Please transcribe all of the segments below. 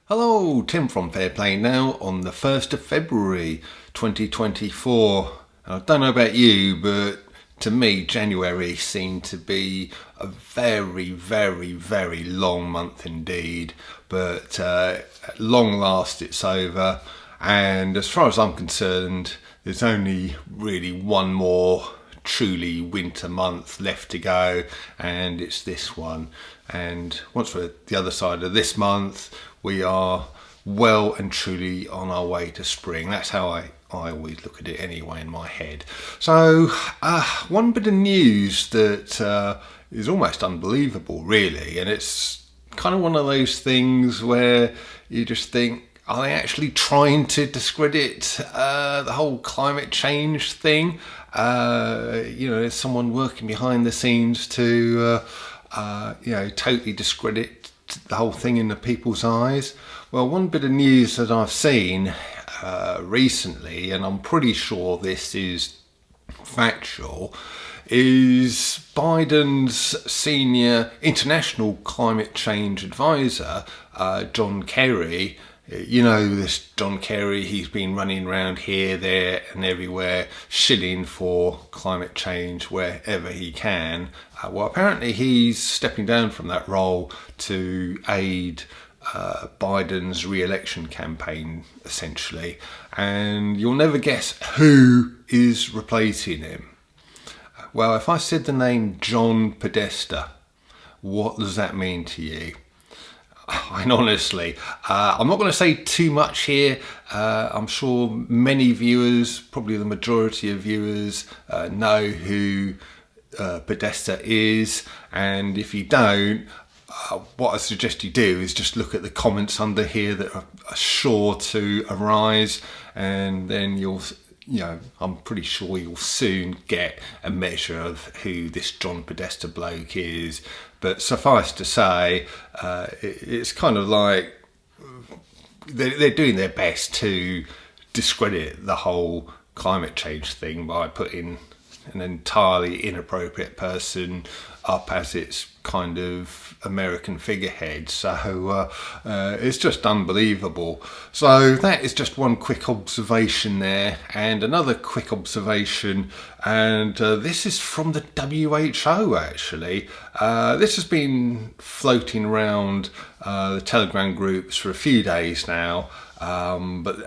Hello, Tim from Fair Play Now on the 1st of February 2024. I don't know about you, but to me January seemed to be a very, very, very long month indeed. But at long last it's over, and as far as I'm concerned, there's only really one more truly winter month left to go, and it's this one. And once we're at the other side of this month, we are well and truly on our way to spring. That's how I always look at it anyway in my head. So one bit of news that is almost unbelievable really, and it's kind of one of those things where you just think, are they actually trying to discredit the whole climate change thing? There's someone working behind the scenes to totally discredit the whole thing in the people's eyes. Well, one bit of news that I've seen recently, and I'm pretty sure this is factual, is Biden's senior international climate change advisor, John Kerry. You know this John Kerry, he's been running around here, there and everywhere shilling for climate change wherever he can. Well, apparently he's stepping down from that role to aid Biden's re-election campaign, essentially. And you'll never guess who is replacing him. Well, if I said the name John Podesta, what does that mean to you? And honestly, I'm not going to say too much here. I'm sure many viewers, probably the majority of viewers, know who Podesta is. And if you don't, what I suggest you do is just look at the comments under here that are sure to arise, and then I'm pretty sure you'll soon get a measure of who this John Podesta bloke is. But suffice to say, it's kind of like they're doing their best to discredit the whole climate change thing by putting an entirely inappropriate person up as its kind of American figurehead. So it's just unbelievable. So that is just one quick observation there, and another quick observation, and this is from the WHO actually. This has been floating around the Telegram groups for a few days now, but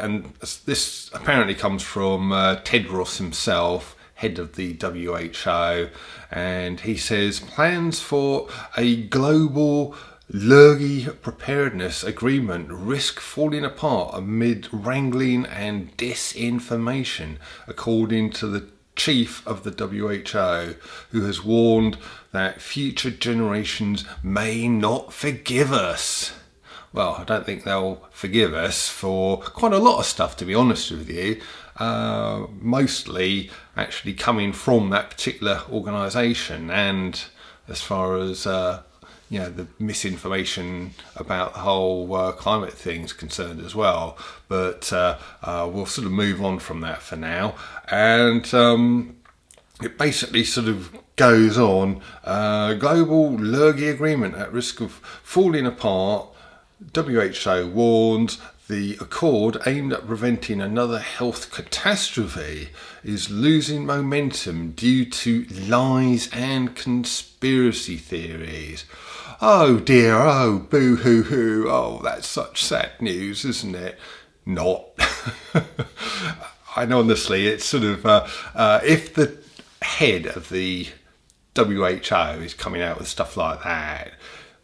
this apparently comes from Tedros himself, head of the WHO, and he says plans for a global lurgy preparedness agreement risk falling apart amid wrangling and disinformation, according to the chief of the WHO, who has warned that future generations may not forgive us. Well, I don't think they'll forgive us for quite a lot of stuff, to be honest with you. Mostly actually coming from that particular organisation, and as far as the misinformation about the whole climate thing is concerned as well. But we'll sort of move on from that for now, and it basically sort of goes on. Global lurgy agreement at risk of falling apart. WHO warns the accord aimed at preventing another health catastrophe is losing momentum due to lies and conspiracy theories. Oh dear, oh boo hoo hoo, oh that's such sad news, isn't it? Not. And honestly, it's sort of, if the head of the WHO is coming out with stuff like that,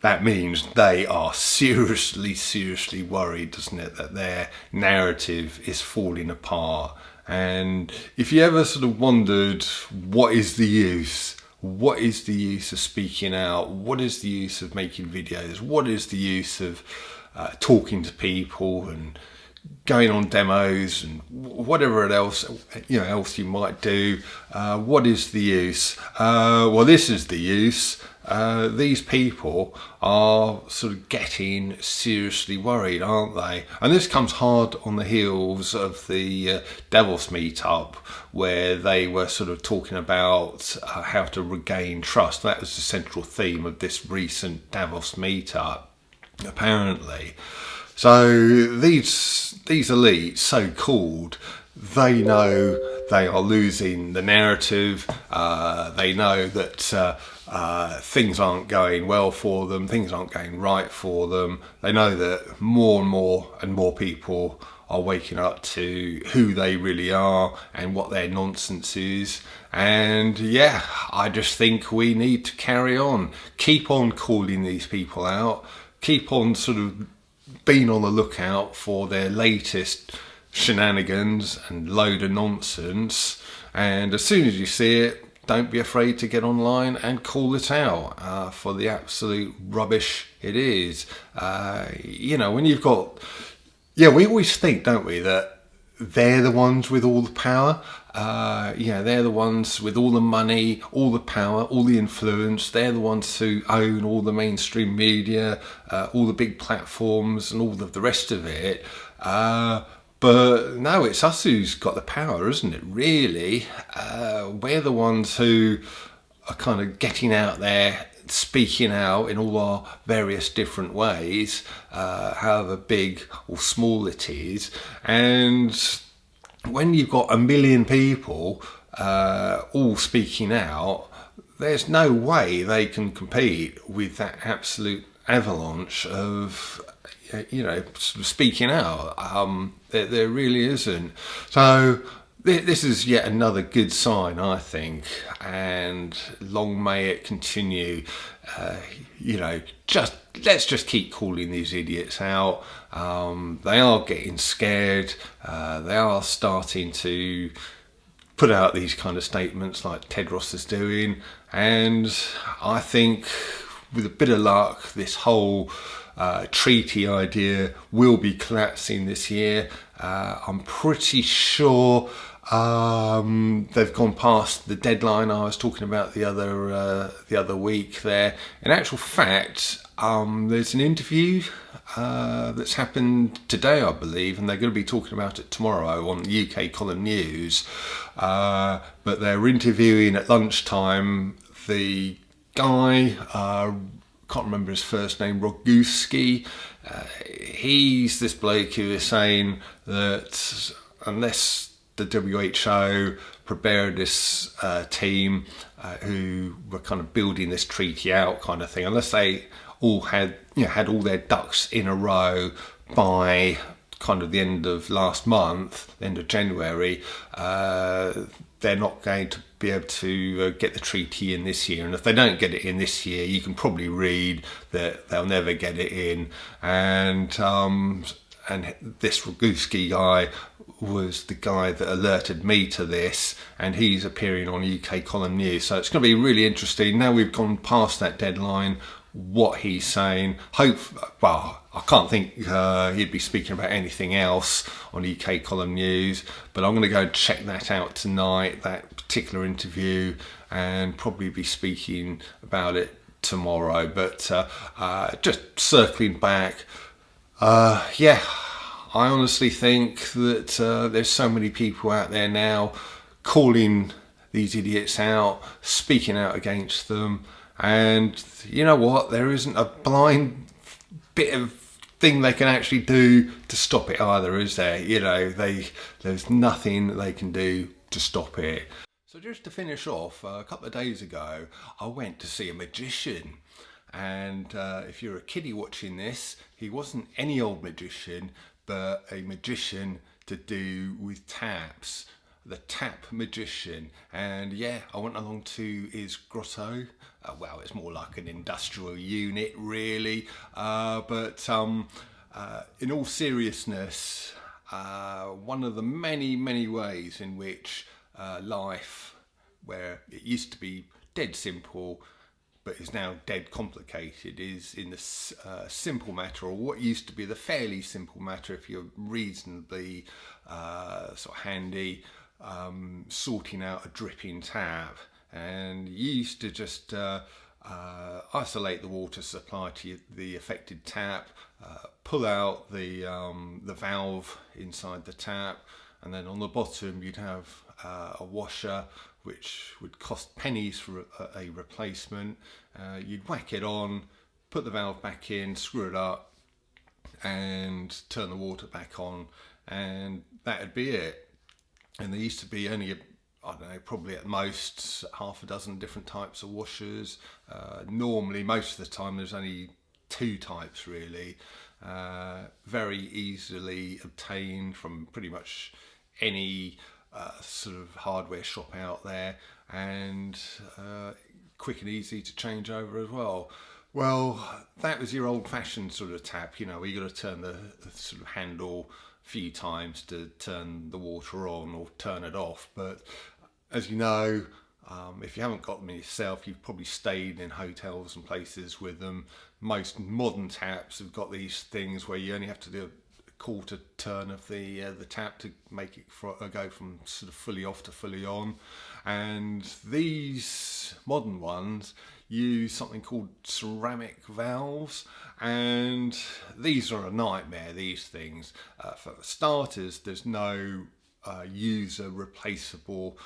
that means they are seriously worried, doesn't it, that their narrative is falling apart. And if you ever sort of wondered, what is the use? What is the use of speaking out? What is the use of making videos? What is the use of talking to people and going on demos and whatever else you might do? What is the use? Well, this is the use. These people are sort of getting seriously worried, aren't they? And this comes hard on the heels of the Davos meetup, where they were sort of talking about how to regain trust. That was the central theme of this recent Davos meetup, apparently. So these elites, so called, they know they are losing the narrative. They know that things aren't going well for them. Things aren't going right for them. They know that more and more people are waking up to who they really are and what their nonsense is. And yeah, I just think we need to carry on, keep on calling these people out, keep on sort of being on the lookout for their latest shenanigans and load of nonsense. And as soon as you see it, don't be afraid to get online and call it out for the absolute rubbish it is. When you've got... Yeah, we always think, don't we, that they're the ones with all the power. They're the ones with all the money, all the power, all the influence. They're the ones who own all the mainstream media, all the big platforms and all of the rest of it. But no, it's us who's got the power, isn't it, really? We're the ones who are kind of getting out there, speaking out in all our various different ways, however big or small it is. And when you've got 1 million people all speaking out, there's no way they can compete with that absolute avalanche of speaking out. There really isn't. So this is yet another good sign, I think, and long may it continue. Let's just keep calling these idiots out. They are getting scared. They are starting to put out these kind of statements like Ted Ross is doing, and I think with a bit of luck, this whole treaty idea will be collapsing this year. I'm pretty sure they've gone past the deadline I was talking about the other week there. In actual fact, there's an interview that's happened today, I believe, and they're going to be talking about it tomorrow on UK Column News. But they're interviewing at lunchtime the guy, can't remember his first name, Roguski. He's this bloke who is saying that unless the WHO preparedness team who were kind of building this treaty out kind of thing, unless they all had all their ducks in a row by kind of the end of last month, the end of January, they're not going to be able to get the treaty in this year. And if they don't get it in this year, you can probably read that they'll never get it in. And this Roguski guy was the guy that alerted me to this, and he's appearing on UK Column News. So it's going to be really interesting. Now we've gone past that deadline, what he's saying. I can't think he'd be speaking about anything else on UK Column News, but I'm going to go check that out tonight, that particular interview, and probably be speaking about it tomorrow. But just circling back, I honestly think that there's so many people out there now calling these idiots out, speaking out against them, and you know what? There isn't a blind bit of thing they can actually do to stop it either, is there? There's nothing they can do to stop it. So just to finish off, a couple of days ago, I went to see a magician. And if you're a kiddie watching this, he wasn't any old magician, but a magician to do with taps. The tap magician. And yeah, I went along to his grotto. It's more like an industrial unit, really. But in all seriousness, one of the many ways in which life, where it used to be dead simple, but is now dead complicated, is in the simple matter, or what used to be the fairly simple matter if you're reasonably sort of handy, sorting out a dripping tap. And you used to just isolate the water supply to the affected tap, pull out the valve inside the tap, and then on the bottom you'd have a washer which would cost pennies for a replacement. You'd whack it on, put the valve back in, screw it up, and turn the water back on, and that'd be it. And there used to be only I don't know, probably at most half a dozen different types of washers. Normally, most of the time, there's only two types really. Very easily obtained from pretty much any sort of hardware shop out there, and quick and easy to change over as well. Well, that was your old-fashioned sort of tap, where you got to turn the sort of handle a few times to turn the water on or turn it off. But as you know, if you haven't got them yourself, you've probably stayed in hotels and places with them. Most modern taps have got these things where you only have to do a quarter turn of the tap to make it go from sort of fully off to fully on. And these modern ones use something called ceramic valves, and these are a nightmare, these things. For starters, there's no user replaceable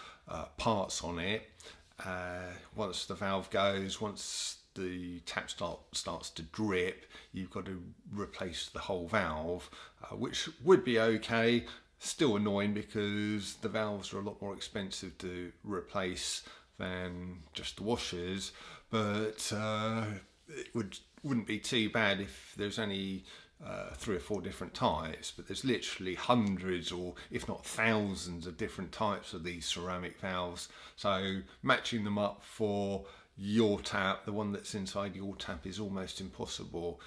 parts on it. Once the valve goes, once the tap starts to drip, you've got to replace the whole valve, which would be okay. Still annoying because the valves are a lot more expensive to replace than just the washers, but it wouldn't be too bad if there's only 3 or 4 different types, but there's literally hundreds or if not thousands of different types of these ceramic valves. So matching them up for your tap, the one that's inside your tap, is almost impossible.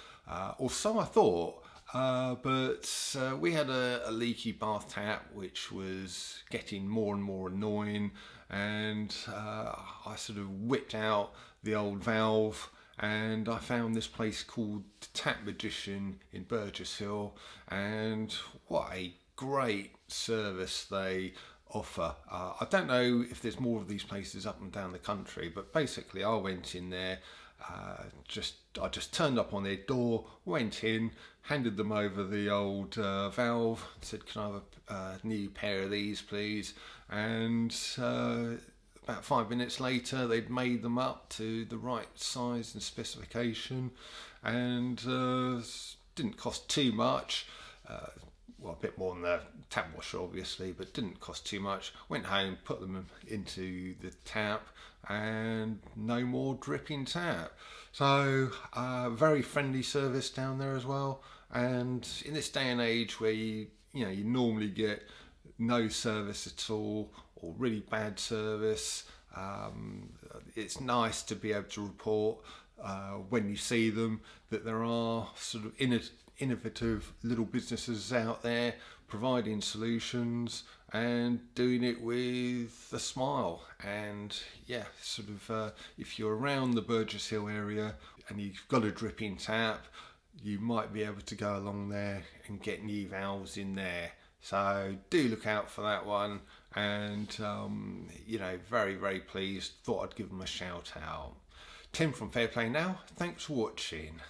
Or so I thought. But we had a leaky bath tap which was getting more and more annoying, and I sort of whipped out the old valve, and I found this place called Tap Magician in Burgess Hill, and what a great service they offer. I don't know if there's more of these places up and down the country, but basically I went in there, I just turned up on their door, went in, handed them over the old valve, said, "Can I have a new pair of these, please?" And about 5 minutes later, they'd made them up to the right size and specification, and didn't cost too much. Well, a bit more than the tap washer obviously, but didn't cost too much. Went home, put them into the tap, and no more dripping tap. So very friendly service down there as well. And in this day and age where you normally get no service at all or really bad service, it's nice to be able to report when you see them that there are sort of innovative little businesses out there providing solutions and doing it with a smile. And yeah, sort of if you're around the Burgess Hill area and you've got a dripping tap, you might be able to go along there and get new valves in there. So do look out for that one, and very, very pleased. Thought I'd give them a shout out. Tim from Fair Play Now, thanks for watching.